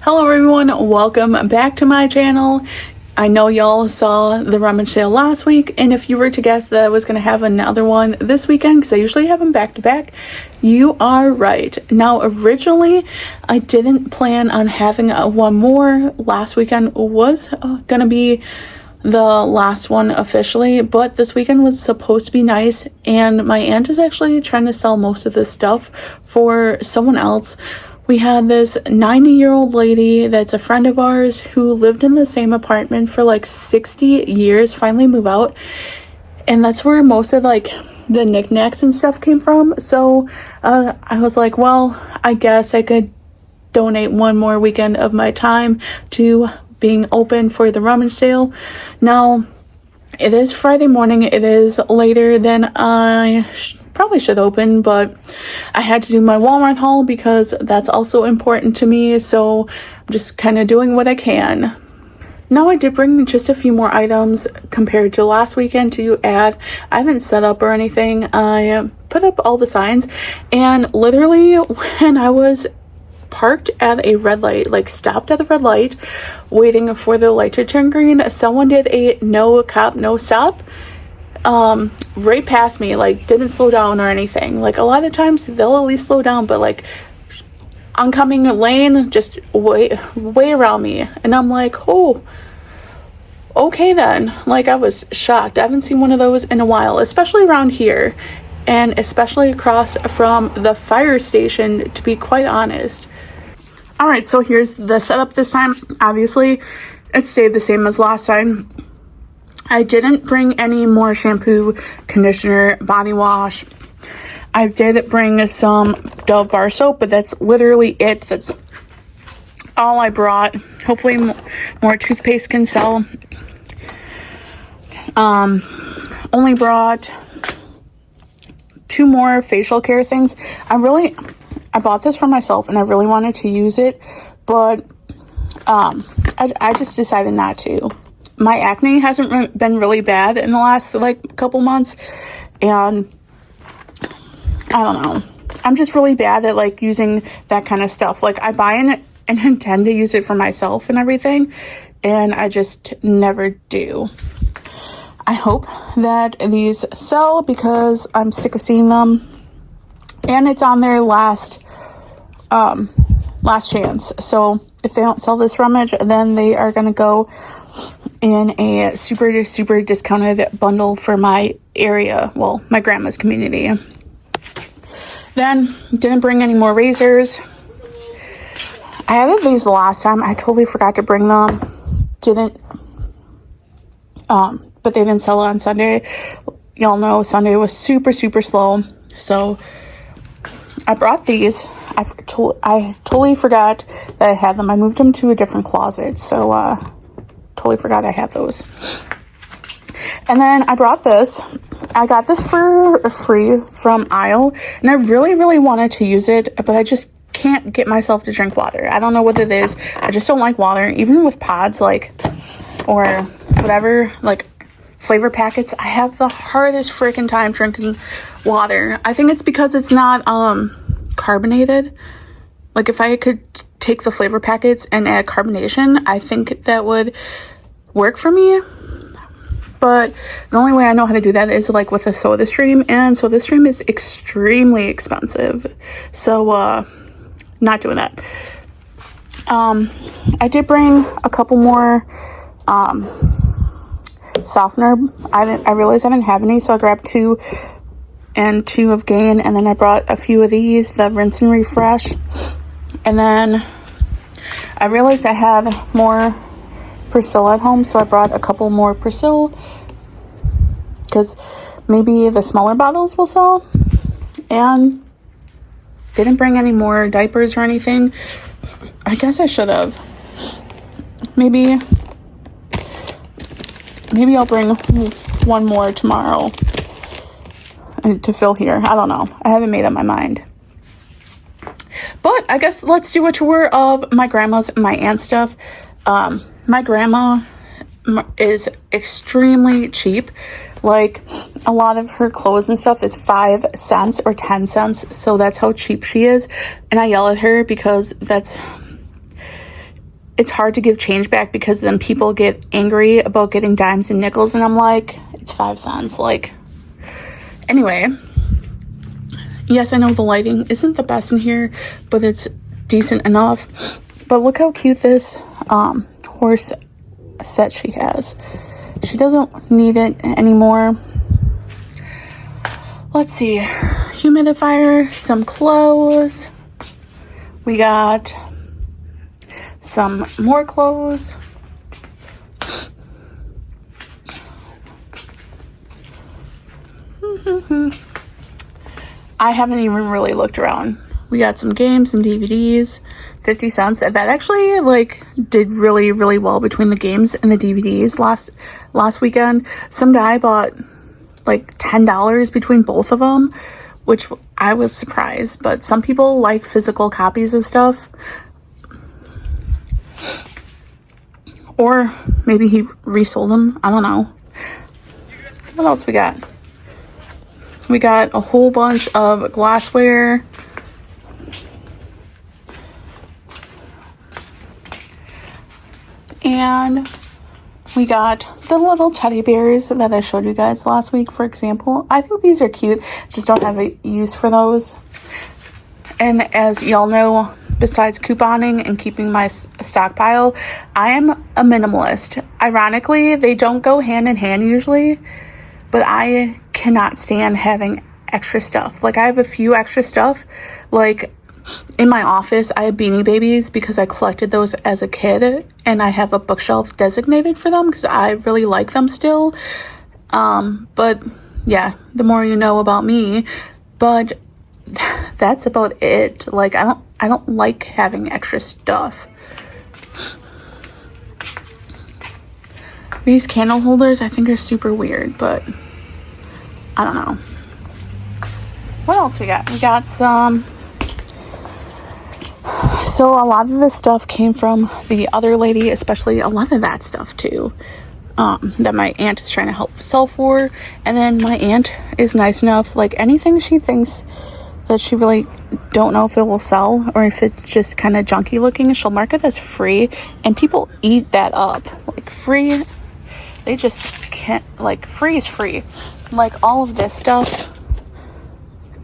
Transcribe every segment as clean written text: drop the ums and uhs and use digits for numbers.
Hello everyone, welcome back to my channel. I know y'all saw the rummage sale last week, and if you were to guess that I was going to have another one this weekend, because I usually have them back to back, you are right. Now originally I didn't plan on having one more. Last weekend was going to be the last one officially, but this weekend was supposed to be nice, and my aunt is actually trying to sell most of this stuff for someone else. We had this 90-year-old lady that's a friend of ours who lived in the same apartment for like 60 years, finally move out. And that's where most of like the knickknacks and stuff came from. So I was like, well, I guess I could donate one more weekend of my time to being open for the rummage sale. Now, it is Friday morning. It is later than I probably should open, but I had to do my Walmart haul because that's also important to me, so I'm just kind of doing what I can. Now I did bring just a few more items compared to last weekend to add. I haven't set up or anything. I put up all the signs, and literally when I was parked at a red light, like stopped at the red light waiting for the light to turn green, someone did a no cop no stop right past me, like didn't slow down or anything. Like a lot of times they'll at least slow down, but like oncoming lane just way around me, and I'm like, oh, okay then. Like I was shocked. I haven't seen one of those in a while, especially around here, and especially across from the fire station, to be quite honest. All right, so here's the setup this time. Obviously it stayed the same as last time. I didn't bring any more shampoo, conditioner, body wash. I did bring some Dove bar soap, but that's literally it. That's all I brought. Hopefully more toothpaste can sell. Only brought 2 more facial care things. I bought this for myself and I really wanted to use it, but I just decided not to. My acne hasn't been really bad in the last like couple months, and I don't know, I'm just really bad at like using that kind of stuff. Like I buy it and intend to use it for myself and everything, and I just never do. I hope that these sell because I'm sick of seeing them, and it's on their last chance. So if they don't sell this rummage, then they are gonna go in a super discounted bundle for my area, well, my grandma's community. Then didn't bring any more razors. I had these last time. I totally forgot to bring them. But they didn't sell on Sunday. Y'all know Sunday was super slow, so I brought these. I totally forgot that I had them. I moved them to a different closet, so totally forgot I had those. And then I brought this. I got this for free from Aisle, and I really wanted to use it, but I just can't get myself to drink water. I don't know what it is. I just don't like water, even with pods, like, or whatever, like flavor packets. I have the hardest freaking time drinking water. I think it's because it's not carbonated. Like if I could take the flavor packets and add carbonation, I think that would work for me. But the only way I know how to do that is like with a SodaStream, and SodaStream is extremely expensive, so not doing that. I did bring a couple more softener. I realized I didn't have any, so I grabbed 2 and 2 of Gain, and then I brought a few of these, the rinse and refresh. And then I realized I had more Persil at home, so I brought a couple more Persil because maybe the smaller bottles will sell. And didn't bring any more diapers or anything. I guess I should have. Maybe I'll bring one more tomorrow to fill here. I don't know. I haven't made up my mind. But I guess let's do a tour of my grandma's and my aunt's stuff. My grandma is extremely cheap. Like a lot of her clothes and stuff is 5 cents or 10 cents. So that's how cheap she is. And I yell at her because it's hard to give change back because then people get angry about getting dimes and nickels, and I'm like, it's 5 cents. Like, anyway, yes, I know the lighting isn't the best in here, but it's decent enough. But look how cute this horse set she has. She doesn't need it anymore. Let's see, humidifier, some clothes. We got some more clothes. I haven't even really looked around. We got some games and DVDs, 50 cents. That actually like did really, really well between the games and the DVDs last weekend. Some guy bought like $10 between both of them, which I was surprised. But some people like physical copies of stuff. Or maybe he resold them. I don't know. What else we got? We got a whole bunch of glassware. And we got the little teddy bears that I showed you guys last week, for example. I think these are cute. Just don't have a use for those. And as y'all know, besides couponing and keeping my stockpile, I am a minimalist. Ironically, they don't go hand in hand usually, but I cannot stand having extra stuff. Like, I have a few extra stuff. Like, in my office, I have Beanie Babies because I collected those as a kid, and I have a bookshelf designated for them because I really like them still. But yeah, the more you know about me. But that's about it. Like, I don't like having extra stuff. These candle holders I think are super weird, but I don't know. What else we got? We got some. So a lot of this stuff came from the other lady, especially a lot of that stuff too, that my aunt is trying to help sell for. And then my aunt is nice enough, like anything she thinks that she really don't know if it will sell or if it's just kind of junky looking, she'll mark it as free, and people eat that up. Like, free, they just can't, like, free is free. Like, all of this stuff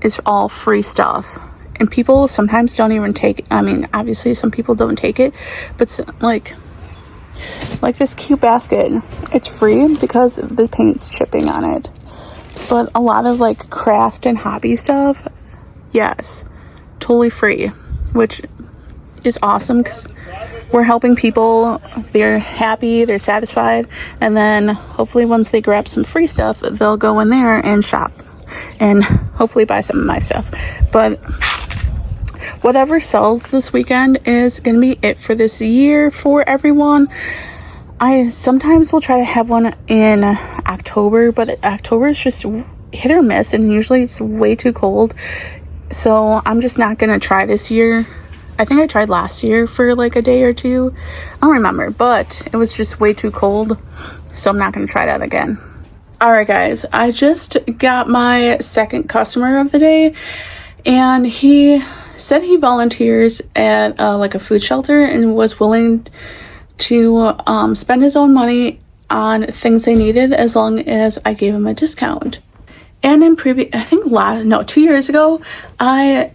is all free stuff. And people sometimes don't even take, I mean, obviously some people don't take it, but like this cute basket, it's free because the paint's chipping on it. But a lot of like craft and hobby stuff, yes, totally free, which is awesome because we're helping people. They're happy, they're satisfied, and then hopefully once they grab some free stuff, they'll go in there and shop and hopefully buy some of my stuff. But whatever sells this weekend is going to be it for this year for everyone. I sometimes will try to have one in October, but October is just hit or miss, and usually it's way too cold. So I'm just not going to try this year. I think I tried last year for like a day or two. I don't remember, but it was just way too cold. So I'm not going to try that again. All right, guys, I just got my second customer of the day, and he said he volunteers at like a food shelter and was willing to spend his own money on things they needed as long as I gave him a discount. And in I think 2 years ago, I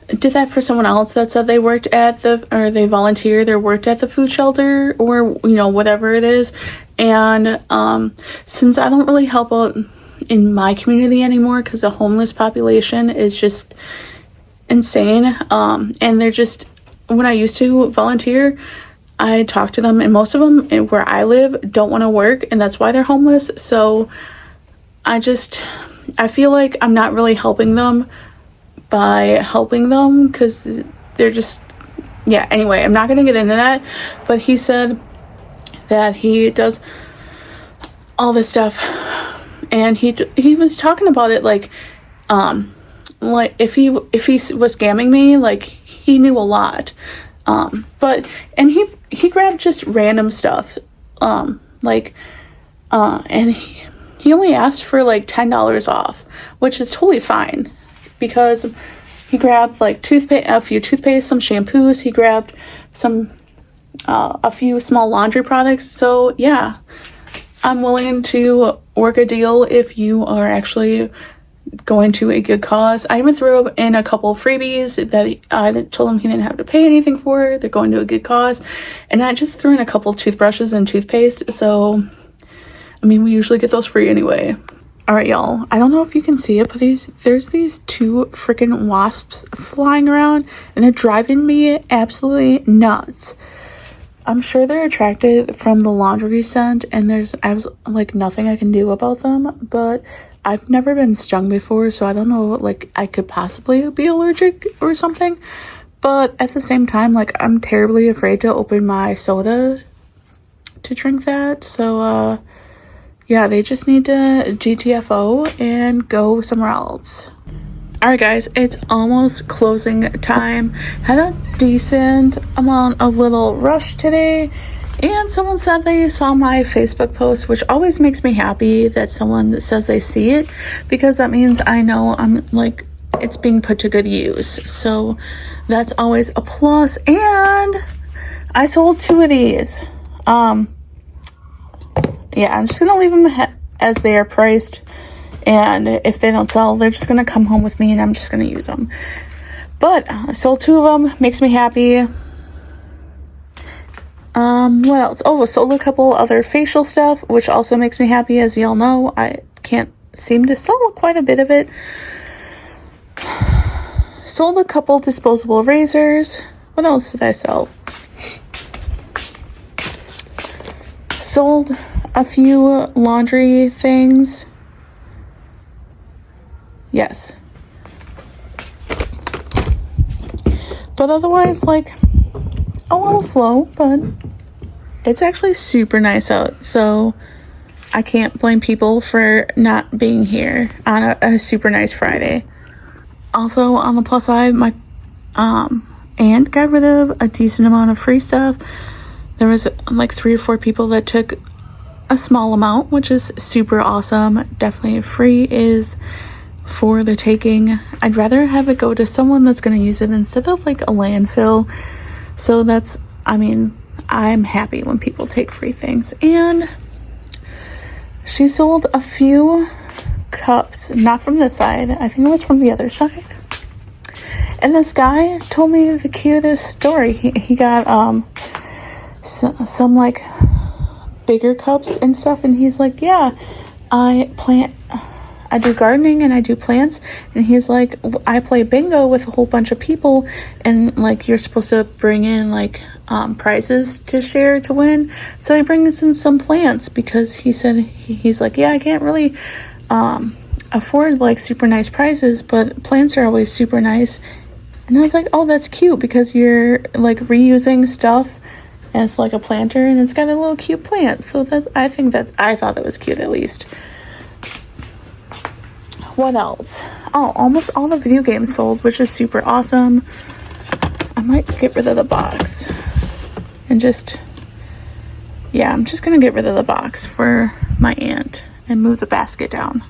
did that for someone else that said they worked at they volunteered or worked at the food shelter, or whatever it is. And since I don't really help out in my community anymore because the homeless population is just insane, and they're just, when I used to volunteer, I talked to them, and most of them where I live don't want to work, and that's why they're homeless. So I feel like I'm not really helping them by helping them because they're just, yeah, anyway, I'm not going to get into that. But he said that he does all this stuff, and he was talking about it like if he was scamming me, like he knew a lot, but he grabbed just random stuff, and he only asked for like $10 off, which is totally fine because He grabbed like a few toothpaste, some shampoos. He grabbed some a few small laundry products. So yeah, I'm willing to work a deal if you are actually going to a good cause. I even threw in a couple freebies that I told him he didn't have to pay anything for. They're going to a good cause. And I just threw in a couple toothbrushes and toothpaste. So, I mean, we usually get those free anyway. All right, y'all. I don't know if you can see it, but there's these 2 freaking wasps flying around, and they're driving me absolutely nuts. I'm sure they're attracted from the laundry scent, and there's like nothing I can do about them, but I've never been stung before, so I don't know, like, I could possibly be allergic or something. But at the same time, like, I'm terribly afraid to open my soda to drink that. So, yeah, they just need to GTFO and go somewhere else. Alright guys, it's almost closing time. Had a decent amount of little rush today. And someone said they saw my Facebook post, which always makes me happy that someone says they see it, because that means I know I'm like, it's being put to good use. So that's always a plus. And I sold 2 of these. Yeah, I'm just gonna leave them as they are priced, and if they don't sell, they're just gonna come home with me and I'm just gonna use them. But I sold 2 of them, makes me happy. What else? Oh, I sold a couple other facial stuff, which also makes me happy. As y'all know, I can't seem to sell quite a bit of it. Sold a couple disposable razors. What else did I sell? Sold a few laundry things. Yes. But otherwise, like, a little slow, but it's actually super nice out. So I can't blame people for not being here on a super nice Friday. Also, on the plus side, my aunt got rid of a decent amount of free stuff. There was like 3 or 4 people that took a small amount, which is super awesome. Definitely free is for the taking. I'd rather have it go to someone that's going to use it instead of like a landfill. So that's, I mean, I'm happy when people take free things. And she sold a few cups, not from this side, I think it was from the other side. And this guy told me the cutest story. He got some like bigger cups and stuff, and he's like, yeah, I do gardening and I do plants. And he's like, I play bingo with a whole bunch of people, and like you're supposed to bring in like prizes to share to win. So he brings in some plants because he said he's like, yeah, I can't really afford like super nice prizes, but plants are always super nice. And I was like, oh, that's cute, because you're like reusing stuff as like a planter, and it's got a little cute plant. So I thought that was cute, at least. What else? Oh, almost all the video games sold, which is super awesome. I might get rid of the box and I'm just gonna get rid of the box for my aunt and move the basket down.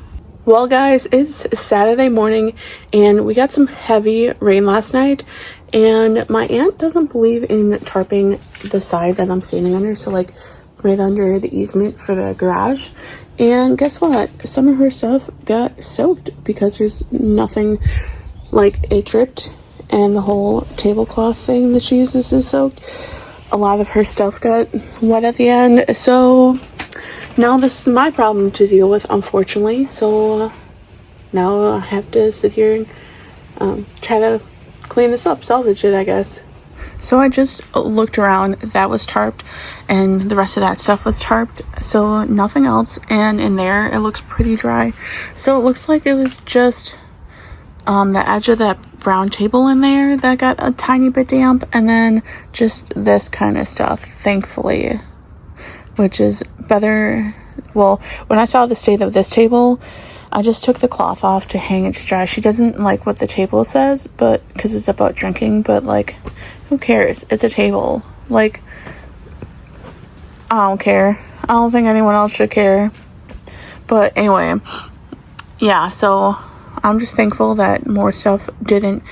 Well guys, it's Saturday morning and we got some heavy rain last night, and my aunt doesn't believe in tarping the side that I'm standing under, so like right under the easement for the garage. And guess what? Some of her stuff got soaked because there's nothing, like it dripped, and the whole tablecloth thing that she uses is soaked. A lot of her stuff got wet at the end, so now this is my problem to deal with, unfortunately. So now I have to sit here and try to clean this up, salvage it, I guess. So I just looked around, that was tarped, and the rest of that stuff was tarped, so nothing else. And in there it looks pretty dry, so it looks like it was just the edge of that brown table in there that got a tiny bit damp, and then just this kind of stuff, thankfully, which is better. Well, when I saw the state of this table, I just took the cloth off to hang it to dry. She doesn't like what the table says, but because it's about drinking, but like, who cares? It's a table. Like, I don't care. I don't think anyone else should care. But anyway, yeah, so I'm just thankful that more stuff didn't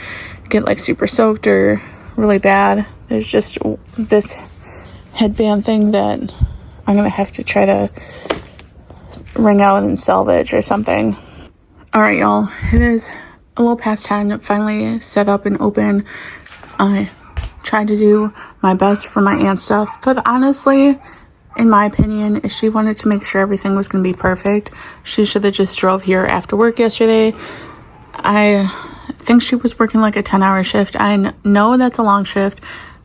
get like super soaked or really bad. There's just this headband thing that I'm gonna have to try to wring out and salvage or something. Alright, y'all, it is a little past 10, finally set up and open. I tried to do my best for my aunt's stuff, but honestly, in my opinion, if she wanted to make sure everything was going to be perfect, she should have just drove here after work yesterday. I think she was working like a 10-hour shift. I know that's a long shift.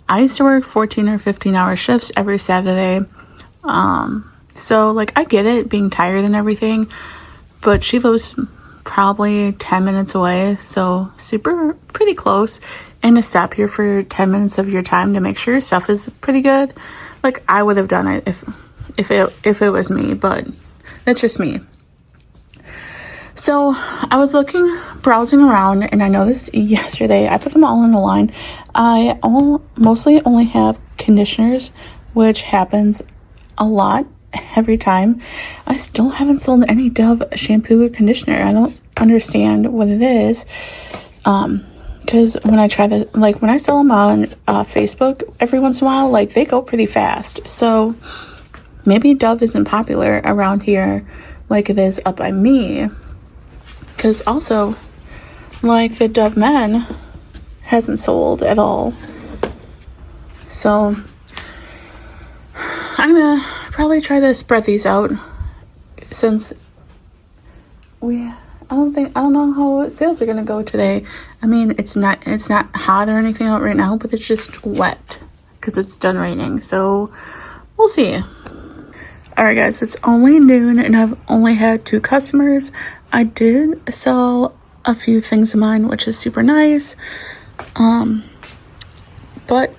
I used to work 14 or 15-hour shifts every Saturday. So, like, I get it, being tired and everything, but she lives probably 10 minutes away, so pretty close, and to stop here for 10 minutes of your time to make sure your stuff is pretty good. Like, I would have done it if it was me, but that's just me. So I was browsing around, and I noticed yesterday, I put them all in the line. I mostly only have conditioners, which happens a lot every time. I still haven't sold any Dove shampoo or conditioner. I don't understand what it is. Because when I try to, like, when I sell them on Facebook every once in a while, like, they go pretty fast. So maybe Dove isn't popular around here like it is up by me. Because also, like, the Dove Men hasn't sold at all. So I'm gonna probably try to spread these out, since I don't know how sales are gonna go today. I mean, it's not hot or anything out right now, but it's just wet because it's done raining. So we'll see. All right, guys, it's only noon and I've only had 2 customers. I did sell a few things of mine, which is super nice. But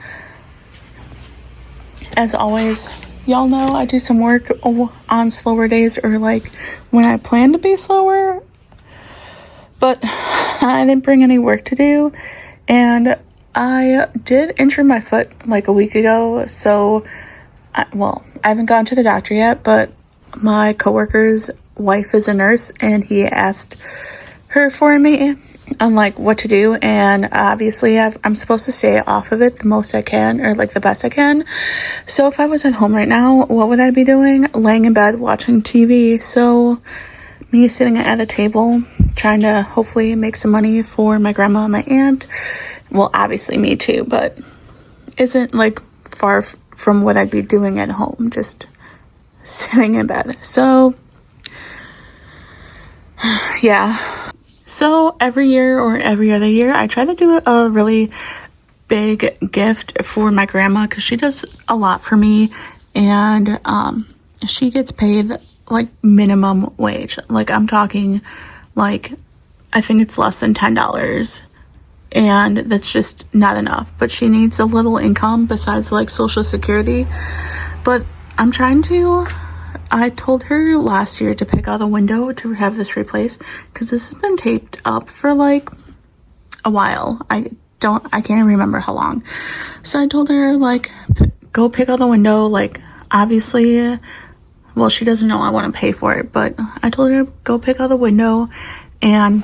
as always, y'all know I do some work on slower days, or like when I plan to be slower. But I didn't bring any work to do, and I did injure my foot like a week ago, so I haven't gone to the doctor yet, but my coworker's wife is a nurse, and he asked her for me on like what to do, and obviously I'm supposed to stay off of it the most I can, or like the best I can. So if I was at home right now, what would I be doing? Laying in bed watching TV. So me sitting at a table trying to hopefully make some money for my grandma and my aunt. Well, obviously me too, but isn't like far from what I'd be doing at home, just sitting in bed. So yeah. So every year or every other year, I try to do a really big gift for my grandma, because she does a lot for me, and she gets paid like minimum wage. Like, I'm talking like, I think it's less than $10, and that's just not enough. But she needs a little income besides like Social Security. But I told her last year to pick out a window to have this replaced, because this has been taped up for like a while. I can't even remember how long. So I told her, like, go pick out the window. Like, obviously, well, she doesn't know I want to pay for it, but I told her go pick out the window, and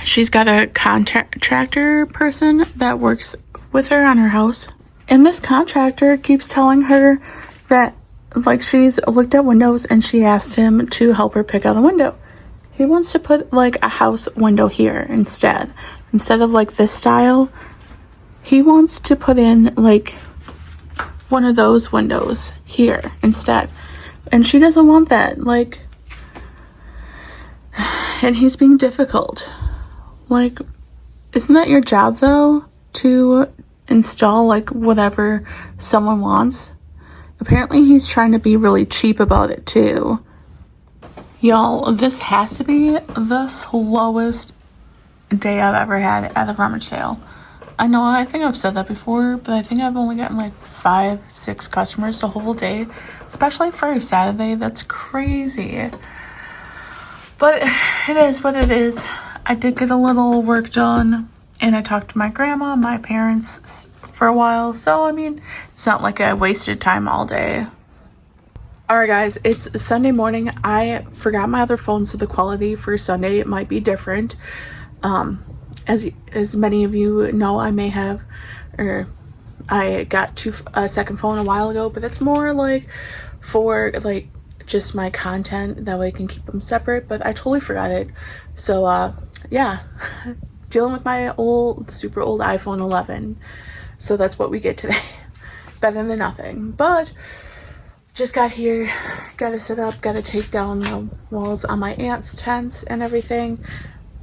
she's got a contractor person that works with her on her house, and this contractor keeps telling her that, like, she's looked at windows and she asked him to help her pick out a window. He wants to put like a house window here instead of like this style. He wants to put in like one of those windows here instead, and she doesn't want that. Like, and he's being difficult. Like, isn't that your job though, to install like whatever someone wants? Apparently he's trying to be really cheap about it too. Y'all, this has to be the slowest day I've ever had at the rummage sale. I think I've said that before, but I think I've only gotten like 5-6 customers the whole day, especially for a Saturday. That's crazy. But it is what it is. I did get a little work done, and I talked to my grandma, my parents for a while. So, I mean, it's not like I wasted time all day. Alright guys, it's Sunday morning. I forgot my other phone, so the quality for Sunday might be different. As many of you know, I got a second phone a while ago, but that's more like for like just my content, that way I can keep them separate, but I totally forgot it. So yeah, dealing with my super old iPhone 11. So that's what we get today. Better than nothing. But just got here, gotta set up, gotta take down the walls on my aunt's tents and everything,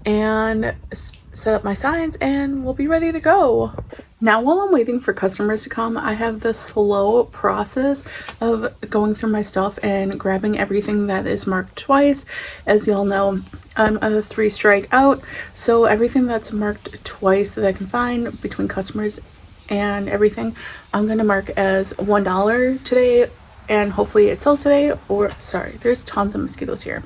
and set up my signs, and we'll be ready to go. Now, while I'm waiting for customers to come, I have the slow process of going through my stuff and grabbing everything that is marked twice. As y'all know, I'm a 3-strike out, so everything that's marked twice that I can find between customers and everything, I'm gonna mark as $1 today, and hopefully it sells today. Or sorry, there's tons of mosquitoes here.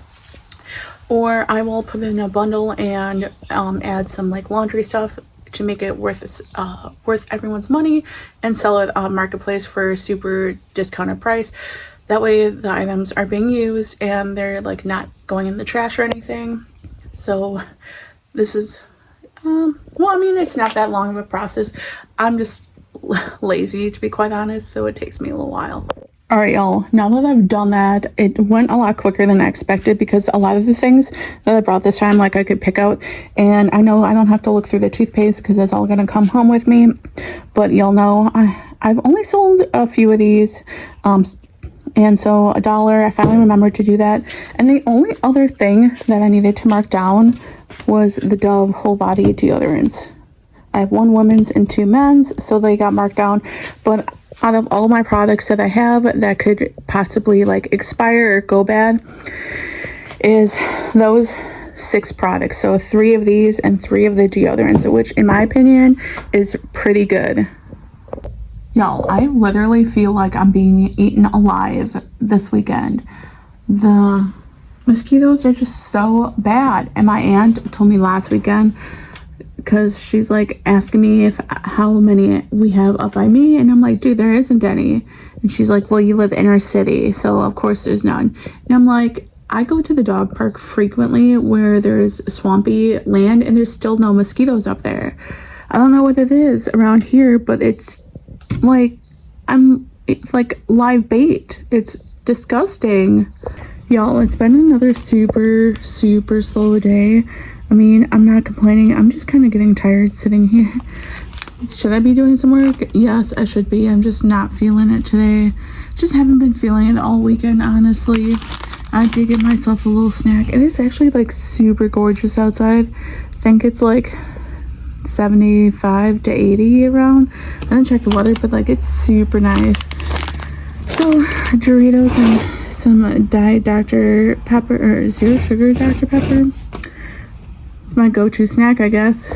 Or I will put it in a bundle and add some like laundry stuff to make it worth everyone's money, and sell it on Marketplace for a super discounted price. That way the items are being used and they're like not going in the trash or anything. So this is well, I mean, it's not that long of a process. I'm just lazy, to be quite honest, so it takes me a little while. Alright y'all, now that I've done that, it went a lot quicker than I expected, because a lot of the things that I brought this time, like, I could pick out, and I know I don't have to look through the toothpaste because that's all gonna come home with me. But y'all know I've only sold a few of these, and so $1, I finally remembered to do that. And the only other thing that I needed to mark down was the Dove whole body deodorants. I have 1 women's and 2 men's, so they got marked down. But out of all my products that I have that could possibly like expire or go bad, is those 6 products. So 3 of these and 3 of the deodorants, which in my opinion is pretty good. Y'all, I literally feel like I'm being eaten alive this weekend. The mosquitoes are just so bad. And my aunt told me last weekend, because she's like asking me how many we have up by me, and I'm like, dude, there isn't any. And she's like, well, you live inner city, so of course there's none. And I'm like, I go to the dog park frequently where there's swampy land, and there's still no mosquitoes up there. I don't know what it is around here, but it's like it's like live bait. It's disgusting. Y'all, it's been another super slow day. I mean, I'm not complaining. I'm just kind of getting tired sitting here. Should I be doing some work? Yes, I should be. I'm just not feeling it today. Just haven't been feeling it all weekend, honestly. I did get myself a little snack. It is actually like super gorgeous outside. I think it's like 75 to 80 around. I didn't check the weather, but like it's super nice. So Doritos and some Diet Dr. Pepper, or zero sugar Dr. Pepper. It's my go-to snack, I guess.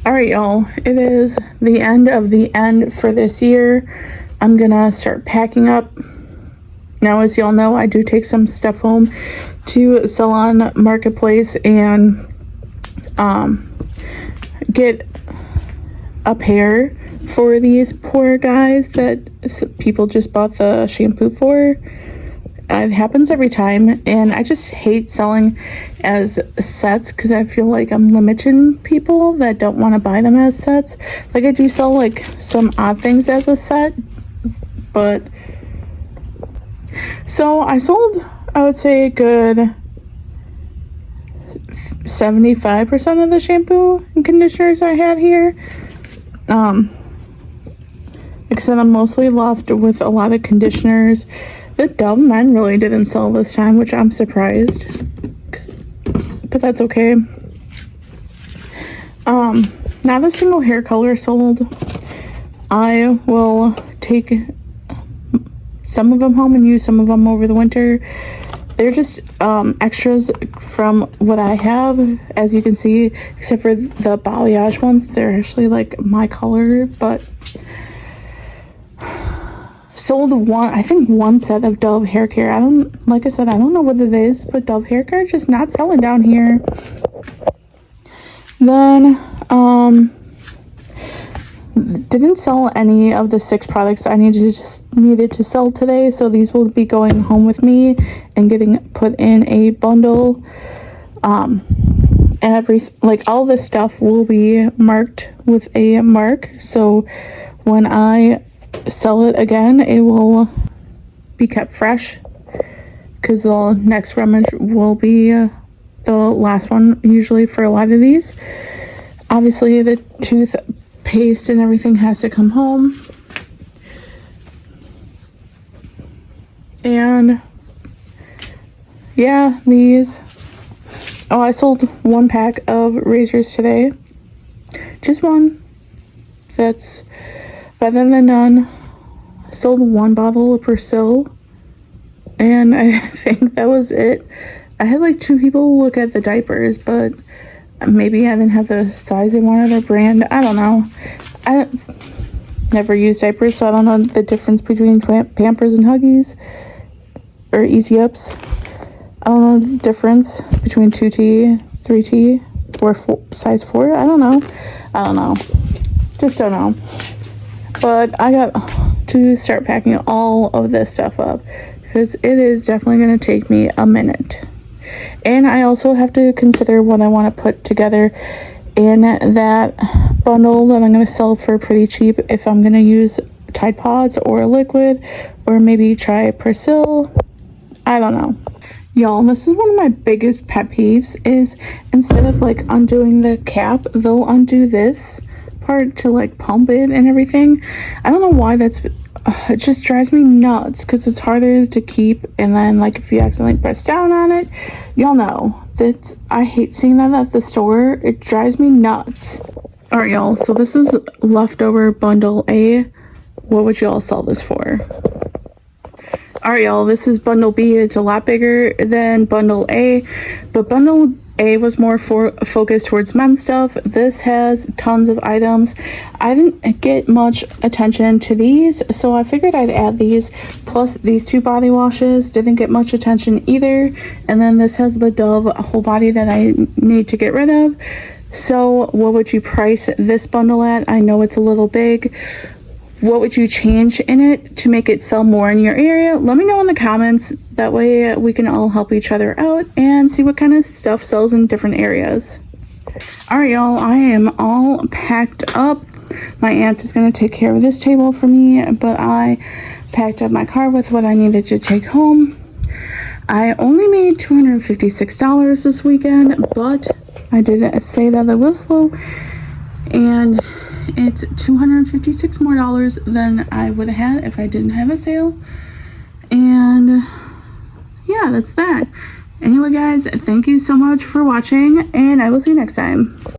Alright y'all, it is the end of the end for this year. I'm gonna start packing up. Now, as y'all know, I do take some stuff home to sell on Marketplace and get a pair for these poor guys that people just bought the shampoo for. It happens every time, and I just hate selling as sets because I feel like I'm limiting people that don't want to buy them as sets. Like, I do sell like some odd things as a set, but so I sold, I would say, a good 75% of the shampoo and conditioners I had here. Like I said, I'm mostly left with a lot of conditioners. The Dove men really didn't sell this time, which I'm surprised, but that's okay. Not a single hair color sold. I will take some of them home and use some of them over the winter. They're just extras from what I have, as you can see, except for the balayage ones. They're actually like my color, but sold one set of Dove hair care. Like I said, I don't know what it is, but Dove hair care is just not selling down here. Then didn't sell any of the 6 products I needed to sell today, so these will be going home with me and getting put in a bundle. All this stuff will be marked with a mark, so when I sell it again, it will be kept fresh, because the next rummage will be the last one usually for a lot of these. Obviously the toothpaste and everything has to come home, and yeah, these. Oh, I sold 1 pack of razors today. Just one. That's better than none. Sold 1 bottle of Persil. And I think that was it. I had like 2 people look at the diapers, but maybe I didn't have the size they wanted or brand. I don't know. I never used diapers, so I don't know the difference between Pampers and Huggies or Easy Ups. I don't know the difference between 2T, 3T, or size 4. I don't know. Just don't know. But I got to start packing all of this stuff up, because it is definitely going to take me a minute. And I also have to consider what I want to put together in that bundle that I'm going to sell for pretty cheap, if I'm going to use Tide Pods or liquid, or maybe try Persil. I don't know. Y'all, this is one of my biggest pet peeves, is instead of like undoing the cap, they'll undo this part to like pump it and everything. I don't know why it just drives me nuts, because it's harder to keep, and then like if you accidentally press down on it, y'all know that I hate seeing that at the store. It drives me nuts. All right, y'all, so this is leftover bundle A. What would y'all sell this for? All right, y'all, this is bundle B. It's a lot bigger than bundle A, but bundle A was more focused towards men's stuff. This has tons of items. I didn't get much attention to these, so I figured I'd add these, plus these 2 body washes didn't get much attention either. And then this has the Dove whole body that I need to get rid of. So what would you price this bundle at? I know it's a little big. What would you change in it to make it sell more in your area? Let me know in the comments. That way we can all help each other out and see what kind of stuff sells in different areas. All right, y'all, I am all packed up. My aunt is going to take care of this table for me, but I packed up my car with what I needed to take home. I only made $256 this weekend, but I did say that it was low, and it's $256 more than I would have had if I didn't have a sale. And yeah, that's that. Anyway, guys, thank you so much for watching, and I will see you next time.